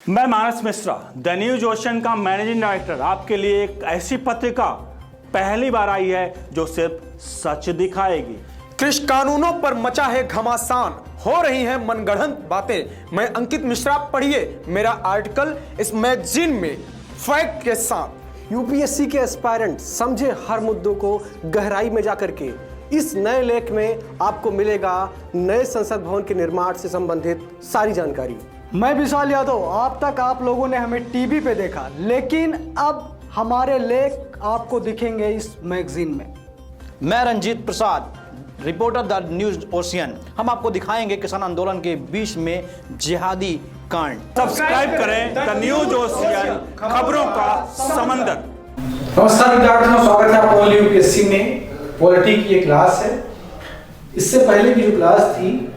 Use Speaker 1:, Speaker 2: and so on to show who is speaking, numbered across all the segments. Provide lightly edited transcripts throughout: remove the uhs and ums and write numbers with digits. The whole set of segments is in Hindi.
Speaker 1: मैं मानस मिश्रा, द न्यूज ओशन का मैनेजिंग डायरेक्टर, आपके लिए एक ऐसी पत्रिका पहली बार आई है जो सिर्फ सच दिखाएगी।
Speaker 2: कृषि कानूनों पर मचा है घमासान, हो रही हैं मनगढ़ंत बातें। मैं अंकित मिश्रा, पढ़िए मेरा आर्टिकल इस मैगजीन में फैक्ट के साथ।
Speaker 3: यूपीएससी के एस्पायरेंट समझे हर मुद्दों को गहराई में जाकर के। इस नए लेख में आपको मिलेगा नए संसद भवन के निर्माण से संबंधित सारी जानकारी।
Speaker 4: मैं विशाल यादव, अब तक आप लोगों ने हमें टीवी पे देखा, लेकिन अब हमारे लेख आपको दिखेंगे इस मैगजीन में।
Speaker 5: मैं Ranjit Prasad, reporter the news ocean. हम आपको दिखाएंगे किसान आंदोलन के बीच में जिहादी कांड।
Speaker 1: सब्सक्राइब करें द न्यूज ओशियन, खबरों का समंदर।
Speaker 6: नमस्कार विद्यार्थियों, स्वागत है आपका यूपीएससी में। पॉलिटी की ये क्लास है। इससे पहले की जो क्लास थी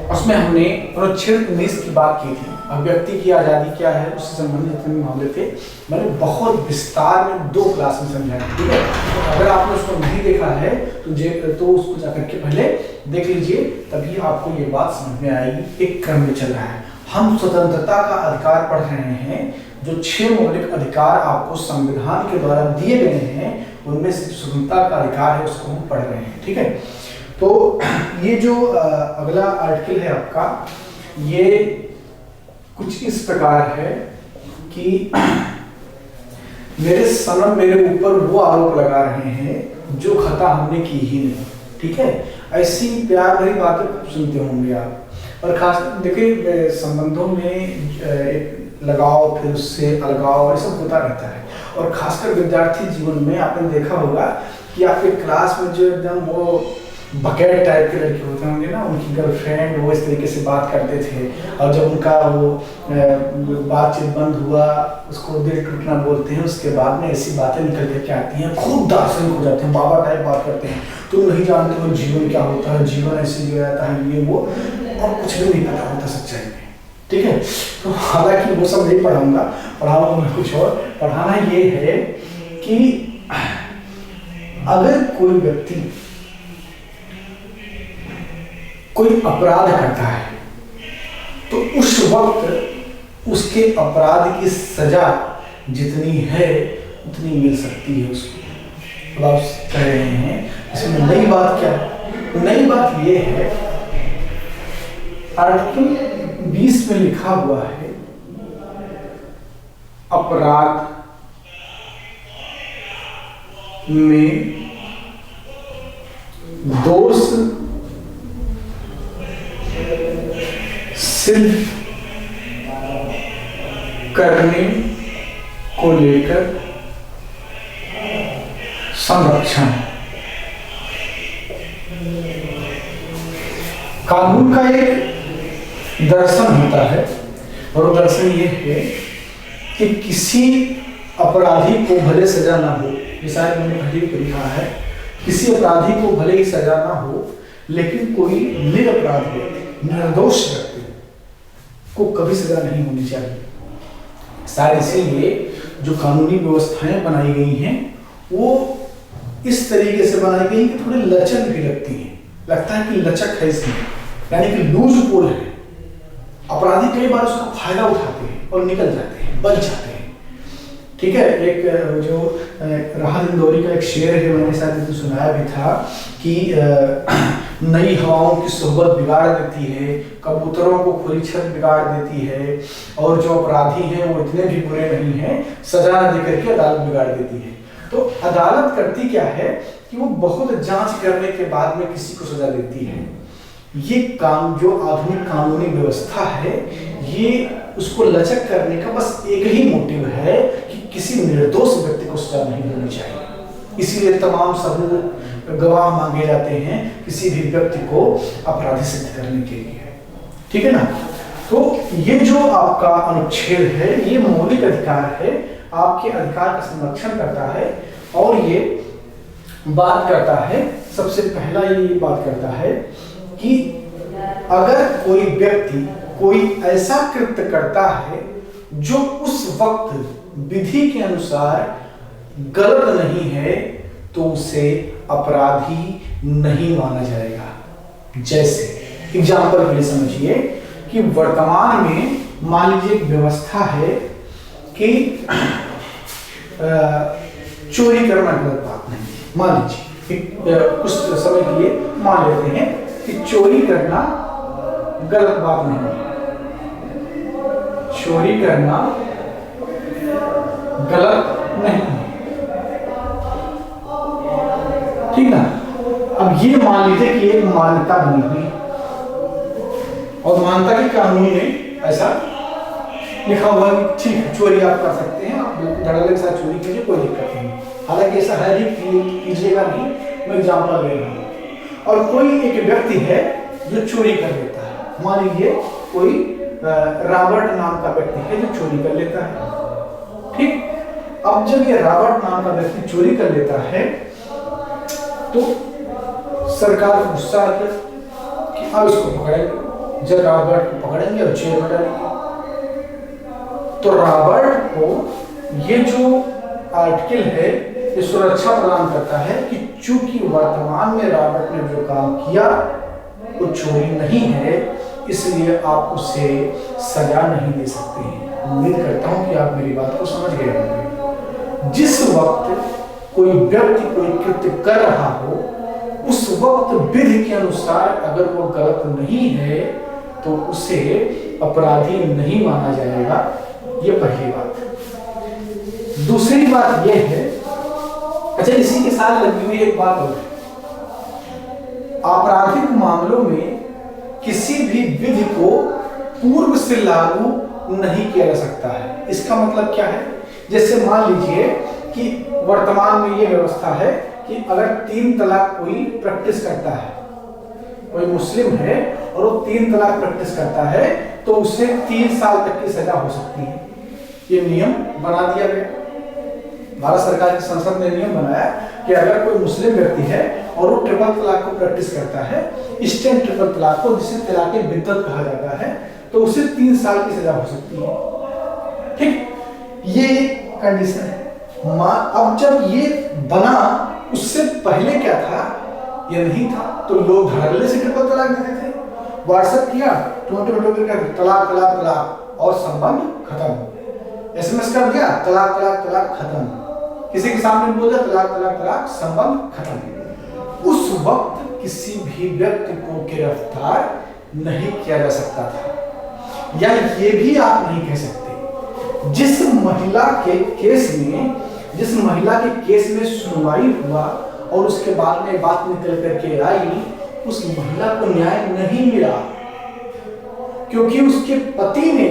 Speaker 6: उसमें हमने अनुच्छेद 19 की बात की थी, अभिव्यक्ति की आज़ादी क्या है, उससे संबंधित जितने मामले थे मैंने बहुत विस्तार में 2 क्लास में समझाया। ठीक है, अगर आपने उसको नहीं देखा है तो उसको जाकर के पहले देख लीजिए, तभी आपको ये बात समझ में आएगी। एक क्रम में चल रहा है। हम स्वतंत्रता का अधिकार पढ़ रहे हैं। जो 6 मौलिक अधिकार आपको संविधान के द्वारा दिए गए हैं, उनमें से स्वतंत्रता का अधिकार है, उसको हम पढ़ रहे हैं। ठीक है, तो ये जो अगला आर्टिकल है आपका, ये कुछ इस प्रकार है कि मेरे सनम मेरे ऊपर वो आरोप लगा रहे हैं जो खता हमने की ही नहीं। ठीक है, ऐसी प्यार भरी बातें सुनते होंगे आप। और खास देखिए, संबंधों में एक लगाव, फिर उससे अलगाव, ये सब होता रहता है। और खासकर विद्यार्थी जीवन में आपने देखा होगा कि आपके क्लास में जो एकदम वो बकेट टाइप के लड़के होते होंगे ना, उनकी गर्लफ्रेंड वो इस तरीके से बात करते थे, और जब उनका वो बातचीत बंद हुआ, उसको दिल टूटना बोलते हैं, उसके बाद में ऐसी बातें निकल करके आती हैं, खूब दार्शनिक हो जाते हैं, बाबा टाइप बात करते हैं। तुम नहीं जानते हो जीवन क्या होता है, जीवन ऐसे जो रहता है, ये वो, और कुछ भी नहीं पता होता सच्चाई में। ठीक है, तो हालांकि वो सब नहीं पढ़ाऊंगा मैं कुछ और। पढ़ाना ये है कि अगर कोई व्यक्ति कोई अपराध करता है तो उस वक्त उसके अपराध की सजा जितनी है उतनी मिल सकती है उसको। अब आप कह रहे हैं इसमें नई बात क्या है? नई बात ये है, आर्टिकल 20 में लिखा हुआ है, अपराध में दोष सिद्ध करने को लेकर संरक्षण। कानून का एक दर्शन होता है, और वो दर्शन ये है कि किसी अपराधी को भले सजा ना हो, ये शायद मैंने पहले भी लिखा है, किसी अपराधी को भले ही सजा ना हो, लेकिन कोई निरपराध व्यक्ति, निर्दोष व्यक्ति को कभी सजा नहीं होनी चाहिए। शायद इसीलिए जो कानूनी व्यवस्थाएं बनाई गई हैं वो इस तरीके से बनाई गई कि थोड़ी लचक भी लगती है, लगता है कि लचक है इसमें, यानी कि लूज पोल है। अपराधी कई बार उसका फायदा उठाते हैं और निकल जाते हैं, बच जाते हैं। ठीक है, एक जो राहत इंदौरी का एक शेर है, मैंने शायद सुनाया भी था कि नई हवाओं की सोहबत बिगाड़ देती है, कबूतरों को खुली छत बिगाड़ देती है, और जो अपराधी हैं वो इतने भी बुरे नहीं हैं, सजा न देकर के अदालत बिगाड़ देती है। तो अदालत करती क्या है कि वो बहुत जांच करने के बाद में किसी को सजा देती है। ये काम जो आधुनिक कानूनी व्यवस्था है, ये उसको लचक करने का बस एक ही मोटिव है कि किसी निर्दोष व्यक्ति को सजा नहीं होनी चाहिए। इसीलिए तमाम सबूत, गवाह मांगे जाते हैं किसी भी व्यक्ति को अपराधी सिद्ध करने के लिए। ठीक है ना, तो ये जो आपका अनुच्छेद है, ये मौलिक अधिकार है, आपके अधिकार का संरक्षण करता है। और ये बात करता है, सबसे पहला ये बात करता है कि अगर कोई व्यक्ति कोई ऐसा कृत्य करता है जो उस वक्त विधि के अनुसार गलत नहीं है, तो उसे अपराधी नहीं माना जाएगा। जैसे एग्जाम्पल के लिए समझिए कि वर्तमान में मान लीजिए एक व्यवस्था है कि चोरी करना गलत बात नहीं। मान लीजिए कुछ समय के लिए मान लेते हैं कि चोरी करना गलत बात नहीं है, चोरी करना गलत नहीं है, ठीक ना। अब ये मान लीजिए कि एक मान्यता बनी हुई और मान्यता के कानून में ऐसा लिखा हुआ है कि ठीक है चोरी आप कर सकते हैं, आप धड़ल्ले के साथ चोरी कीजिए, कोई दिक्कत नहीं। हालांकि ऐसा है ही कीजिएगा नहीं, मैं एग्जाम्पल ले रहा हूँ। और कोई एक व्यक्ति है जो चोरी कर लेता है, मान लीजिए कोई रॉबर्ट नाम का व्यक्ति है जो चोरी कर लेता है, ठीक। अब जब ये रॉबर्ट नाम का व्यक्ति चोरी कर लेता है तो सरकार गुस्सा आती है कि अब इसको पकड़ेंगे, जब रॉबर्ट को पकड़ेंगे और जेल में डालेंगे। तो रॉबर्ट को ये जो आर्टिकल है ये सुरक्षा प्रदान करता है कि चूंकि वर्तमान में रॉबर्ट ने जो काम किया वो चोरी नहीं है, इसलिए आप उसे सजा नहीं दे सकते हैं। उम्मीद करता हूं कि आप मेरी बात को समझ गए होंगे। जिस वक्त कोई व्यक्ति कोई कृत्य कर रहा हो उस वक्त विधि के अनुसार अगर वो गलत नहीं है तो उसे अपराधी नहीं माना जाएगा। ये पहली बात। दूसरी बात यह है, अच्छा इसी के साथ लगी हुई एक बात और है, आपराधिक मामलों में किसी भी विधि को पूर्व से लागू नहीं किया जा सकता है। इसका मतलब क्या है, जैसे मान लीजिए कि वर्तमान में ये व्यवस्था है कि अगर 3 तलाक कोई प्रैक्टिस करता है, कोई मुस्लिम है और वो 3 तलाक प्रैक्टिस करता है तो उसे 3 साल तक की सजा हो सकती है। ये नियम बना दिया गया, भारत सरकार की संसद ने नियम बनाया कि अगर कोई मुस्लिम व्यक्ति है और वो ट्रिपल तलाक को प्रैक्टिस करता है, इंस्टेंट ट्रिपल तलाक को, जिसे तलाक बिद्दत कहा जाता है, तो उसे 3 साल की सजा हो सकती है, ठीक। ये कंडीशन है। अब जब ये बना उससे पहले क्या था, ये नहीं था, तो लोग धड़ल्ले से ट्रिपल तलाक देते थे। व्हाट्सएप किया, तलाक तलाक तलाक और संबंध खत्म। SMS कर दिया, तलाक तलाक तलाक खत्म। किसी के सामने बोल दिया तलाक तलाक तलाक, संबंध खत्म। उस वक्त किसी भी व्यक्ति को गिरफ्तार नहीं किया जा सकता था। या ये भी आप नहीं कह सकते जिस महिला के केस में सुनवाई हुआ और उसके बाद में बात निकल करके आई, उस महिला को न्याय नहीं मिला क्योंकि उसके पति ने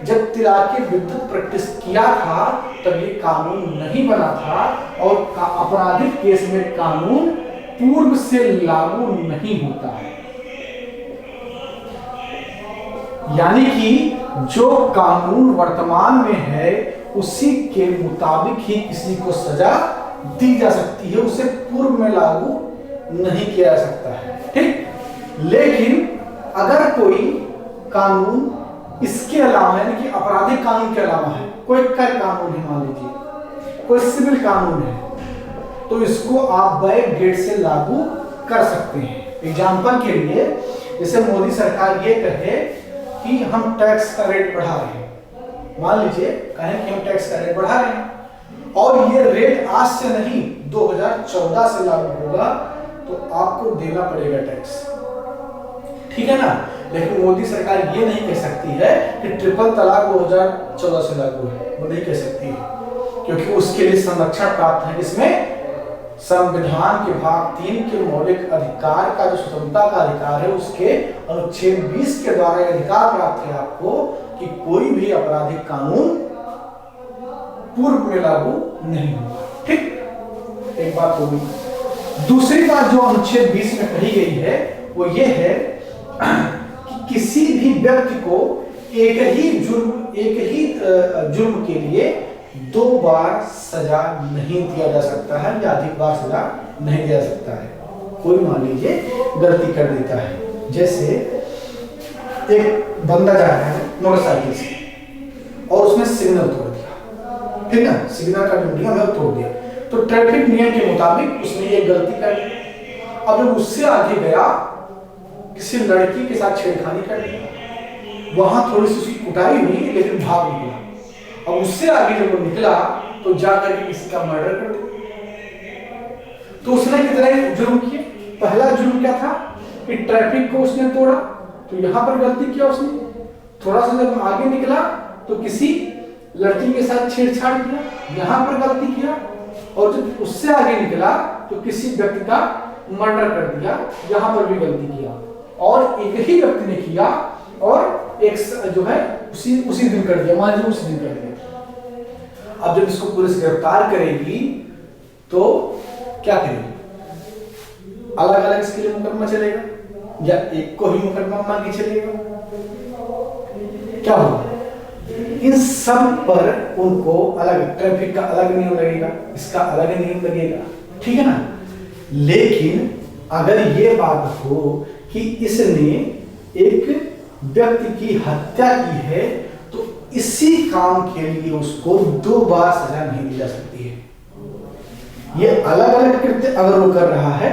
Speaker 6: जब तलाक बिद्दत प्रैक्टिस किया था तब ये कानून नहीं बना था और आपराधिक केस में कानून पूर्व से लागू नहीं होता है। यानी कि जो कानून वर्तमान में है उसी के मुताबिक ही किसी को सजा दी जा सकती है, उसे पूर्व में लागू नहीं किया जा सकता है, ठीक। लेकिन अगर कोई कानून इसके अलावा यानी कि आपराधिक कानून के अलावा है, कोई कर कानून है, मान लीजिए कोई सिविल कानून है, तो इसको आप बैक गेट से लागू कर सकते हैं। एग्जाम्पल के लिए जैसे मोदी सरकार ये कहे कि हम टैक्स का रेट बढ़ा रहे हैं, मान लीजिए कहें कि हम टैक्स का रेट बढ़ा रहे हैं और ये रेट आज से नहीं 2014 से लागू होगा तो आपको देना पड़ेगा टैक्स, ठीक है ना। लेकिन मोदी सरकार ये नहीं कह सकती है कि ट्रिपल तलाक 2014 से लागू है, वो नहीं कह सकती है क्योंकि उसके लिए संरक्षण प्राप्त है। इसमें संविधान के भाग 3 के मौलिक अधिकार का जो स्वतंत्रता का अधिकार है उसके अनुच्छेद 20 के द्वारा अधिकार प्राप्त है आपको कि कोई भी आपराधिक कानून पूर्व में लागू नहीं होगा, ठीक। एक बात होगी। दूसरी बात जो अनुच्छेद 20 में कही गई है वो ये है कि किसी भी व्यक्ति को एक ही जुर्म के लिए 2 बार सजा नहीं दिया जा सकता है या अधिक बार सजा नहीं दिया जा सकता है। कोई मान लीजिए गलती कर देता है, जैसे एक बंदा जा रहा है मोटरसाइकिल से और उसने सिग्नल तोड़ दिया, ठीक है, सिग्नल का जो नियम है वो तोड़ दिया, तो ट्रैफिक नियम के मुताबिक उसने ये गलती कर दी। अब जब उससे आगे गया किसी लड़की के साथ छेड़खानी कर दी, वहां थोड़ी सी उसकी कुटाई हुई लेकिन भाग निकला। अब उससे आगे जब वो निकला तो जाकर के किसी का मर्डर कर दिया। तो उसने कितने जुर्म किए? पहला जुर्म क्या था कि ट्रैफिक को उसने तोड़ा, तो यहां पर गलती किया उसने। थोड़ा सा जब आगे निकला तो किसी लड़की के साथ छेड़छाड़ किया, यहां पर गलती किया। और जब उससे आगे निकला तो किसी व्यक्ति का मर्डर कर दिया, यहां पर भी गलती किया। और एक ही व्यक्ति ने किया और एक जो है उसी दिन कर दिया, मान लीजिए उसी दिन कर दिया। अब जब इसको पुलिस गिरफ्तार करेगी तो क्या करेगी? अलग अलग इसके लिए मुकदमा चलेगा या एक को ही मुकदमा मान के चलेगा? क्या होगा? इन सब पर उनको अलग, ट्रैफिक का अलग नियम लगेगा, इसका अलग नियम लगेगा, ठीक है ना। लेकिन अगर ये बात हो कि इसने एक व्यक्ति की हत्या की है तो इसी काम के लिए उसको 2 बार सजा नहीं दी जा सकती है। ये अलग अलग कृत्य अगर वो कर रहा है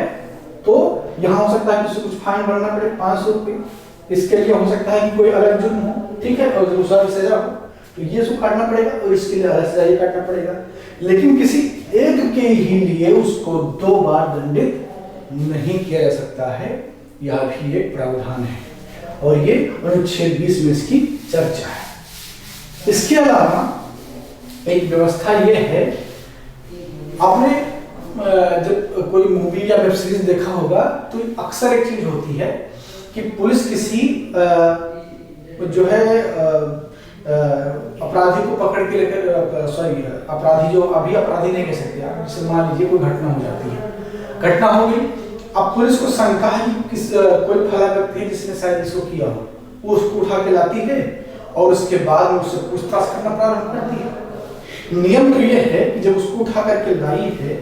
Speaker 6: तो यहां हो सकता है कि उसे कुछ फाइन भरना पड़े 500 रुपये, इसके लिए हो सकता है कि कोई अलग जुर्म हो, ठीक है, और दूसरा सजा हो तो ये उसको काटना पड़ेगा और इसके लिए अलग सजा ये काटना पड़ेगा। लेकिन किसी एक के ही लिए उसको 2 बार दंडित नहीं किया जा सकता है, यह भी एक प्रावधान है और ये अनुच्छेद 20 में इसकी चर्चा है। इसके अलावा एक व्यवस्था यह है, आपने जब कोई मूवी या वेब सीरीज देखा होगा तो अक्सर एक चीज होती है कि पुलिस किसी जो है अपराधी को पकड़ के लेकर, अपराधी जो अभी अपराधी नहीं कह सकते आप, जैसे मान लीजिए कोई घटना हो जाती है, घटना हो गई, अब पुलिस को शंका है कि किस कोई फला व्यक्ति है जिसने शायद इसको किया हो, वो उसको उठा के लाती है और उसके बाद में उससे पूछताछ करना प्रारंभ करती है। नियम तो यह है कि जब उसको उठा करके लाई है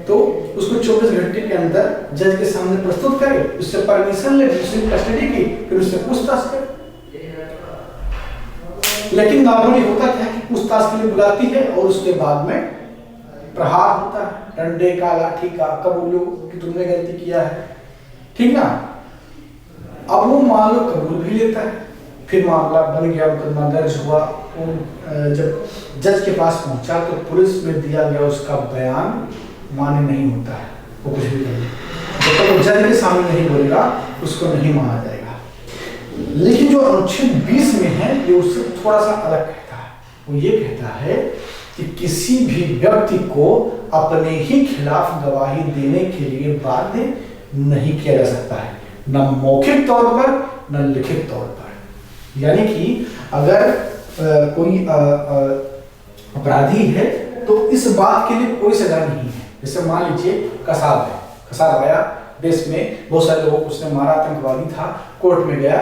Speaker 6: तो उसको 24 घंटे के अंदर जज के सामने प्रस्तुत करे, उससे परमिशन ले, उससे कस्टडी की, फिर उससे पूछताछ करे। लेकिन नॉर्मली होता क्या है कि पूछताछ के लिए बुलाती है और उसके बाद में प्रहार होता है, डंडे का, लाठी का, कबूलो कि तुमने गलती किया है, ठीक ना। अब वो मान लो कबूल भी लेता है, फिर मामला बन गया, मुकदमा दर्ज हुआ, जब जज के पास पहुंचा तो पुलिस में दिया गया उसका बयान मान्य नहीं होता है, वो कुछ भी नहीं, जब तक वो जज के सामने नहीं बोलेगा उसको नहीं माना जाएगा। लेकिन जो अनुच्छेद 20 में है ये उससे थोड़ा सा अलग कहता है, वो ये कहता है कि किसी भी व्यक्ति को अपने ही खिलाफ गवाही देने के लिए बाध्य नहीं किया जा सकता है, न मौखिक तौर पर न लिखित तौर पर। यानी कि अगर कोई अपराधी है तो इस बात के लिए कोई सजा नहीं है। जैसे मान लीजिए कसाब है, कसाब आया देश में, बहुत सारे लोगों को उसने मारा, आतंकवादी था, कोर्ट में गया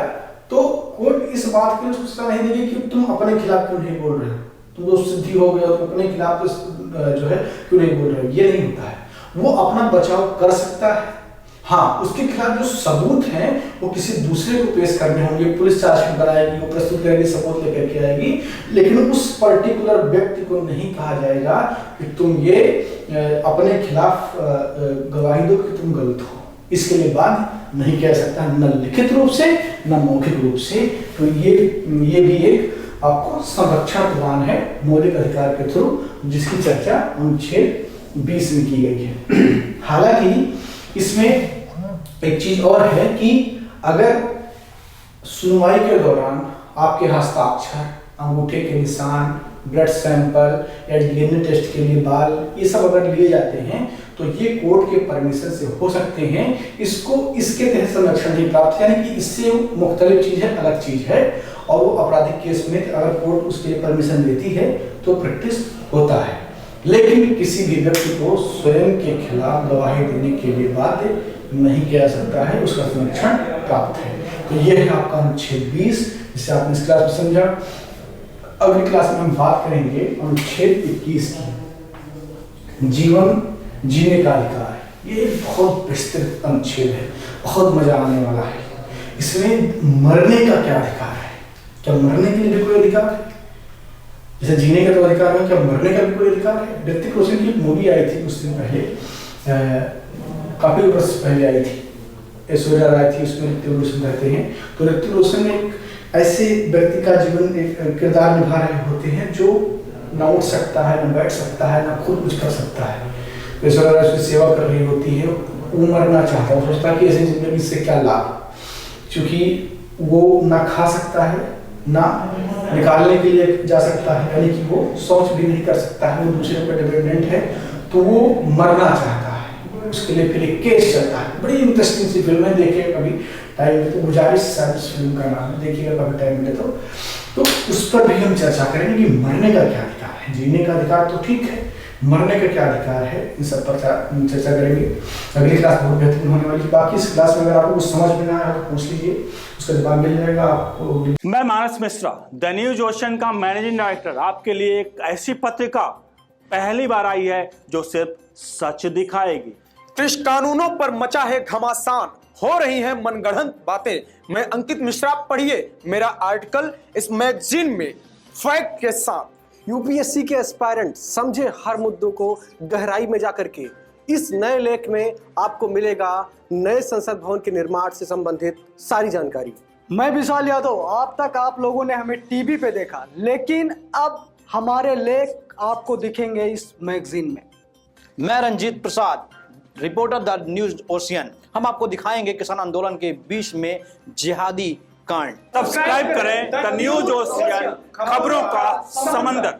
Speaker 6: तो कोर्ट इस बात के लिए उसको सजा नहीं देगी कि तुम अपने खिलाफ क्यों नहीं बोल रहे हो, तुम तो सिद्धि हो गए हो, तुम अपने खिलाफ जो है क्यों नहीं बोल रहे हो, ये नहीं होता है। वो अपना बचाव कर सकता है, हाँ उसके खिलाफ जो सबूत हैं वो किसी दूसरे को पेश करने होंगे, पुलिस चार्जशीट बनाएगी, वो प्रस्तुत करेगी, सबूत लेकर के आएगी, लेकिन उस पर्टिकुलर व्यक्ति को नहीं कहा जाएगा कि तुम ये अपने खिलाफ गवाही दो कि तुम गलत हो। इसके लिए बात नहीं कह सकता, न लिखित रूप से न मौखिक रूप से। तो ये भी एक आपको संरक्षण प्रदान है मौलिक अधिकार के थ्रू, जिसकी चर्चा अनुच्छेद 20 में की गई है। हालांकि इसमें एक चीज और है कि अगर सुनवाई के दौरान आपके हस्ताक्षर, अंगूठे के निशान, ब्लड सैंपल या डीएनए टेस्ट के लिए बाल, ये सब अगर लिए जाते हैं तो ये कोर्ट के परमिशन से हो सकते हैं। इसको इसके तहत संरक्षण नहीं प्राप्त, यानी कि इससे मुख्तलिफ चीज है, अलग चीज है, और वो आपराधिक केस में अगर कोर्ट उसके लिए परमिशन देती है तो प्रैक्टिस होता है। लेकिन किसी भी व्यक्ति को स्वयं के खिलाफ गवाही देने के लिए बाध्य नहीं किया जा सकता है, उसका संरक्षण प्राप्त है। तो यह है आपका अनुच्छेद 20, जिसे आपने इस क्लास में समझा। अगली क्लास में हम बात करेंगे अनुच्छेद 21 की, जीवन जीने का अधिकार। ये बहुत विस्तृत अनुच्छेद है, बहुत मजा आने वाला है। इसमें मरने का क्या अधिकार है, क्या मरने के लिए भी कोई अधिकार है? जैसे जीने का तो अधिकार है, क्या मरने का भी कोई अधिकार है? ऋतिक रोशन की एक मूवी आई थी कुछ दिन पहले, काफी वर्ष पहले आई थी, ऐश्वर्या राय थी उसमें, ऋतिक रोशन रहते हैं। तो ऋतिक रोशन ने एक ऐसे व्यक्ति का जीवन एक किरदार निभा रहे होते हैं जो ना उठ सकता है, ना बैठ सकता है, ना खुद कुछ कर सकता है। तो इस वजह उसकी सेवा कर रही होती है, वो मरना चाहता है, सोचता है कि ऐसी जिंदगी से क्या लाभ, क्योंकि वो ना खा सकता है, ना निकालने के लिए जा सकता है, यानी कि वो शौच भी नहीं कर सकता है, वो दूसरे पर डिपेंडेंट है, तो वो मरना चाहता है। उसके लिए फिर एक केस चलता है। बड़ी इंटरेस्टिंग सी फिल्म है, देखिए कभी टाइम मिले तो, गुजारिश शायद इस फिल्म का नाम है, देखिएगा कभी टाइम मिले तो उस पर भी हम चर्चा करेंगे कि मरने का क्या अधिकार है। जीने का अधिकार तो ठीक है, मरने का क्या अधिकार है, इन सब पर चर्चा करेंगे। अगली क्लास बहुत बेहतरीन होने वाली है। बाकी इस क्लास में अगर आपको कुछ समझ में ना आया तो पूछ लीजिए, उसका जवाब मिल जाएगा आपको।
Speaker 1: मैं मानस मिश्रा, द न्यूज ओशियन का मैनेजिंग डायरेक्टर, आपके लिए एक ऐसी पत्रिका पहली बार आई है जो सिर्फ सच दिखाएगी।
Speaker 2: कृषि कानूनों पर मचा है घमासान, हो रही हैं मनगढ़ंत बातें। मैं अंकित मिश्रा, पढ़िए मेरा आर्टिकल इस मैगजीन में फैक्ट के साथ।
Speaker 3: यूपीएससी के एस्पायरेंट समझे हर मुद्दों को गहराई में जाकर के इस नए लेख में आपको मिलेगा नए संसद भवन के निर्माण से संबंधित सारी जानकारी।
Speaker 4: मैं विशाल यादव, अब तक आप लोगों ने हमें टीवी पे देखा, लेकिन अब हमारे लेख आपको दिखेंगे इस मैगजीन में।
Speaker 5: मैं Ranjit Prasad, reporter the news ocean. हम आपको दिखाएंगे किसान आंदोलन के बीच में जिहादी कांड।
Speaker 1: सब्सक्राइब करें द न्यूज ओशियन, खबरों का समंदर।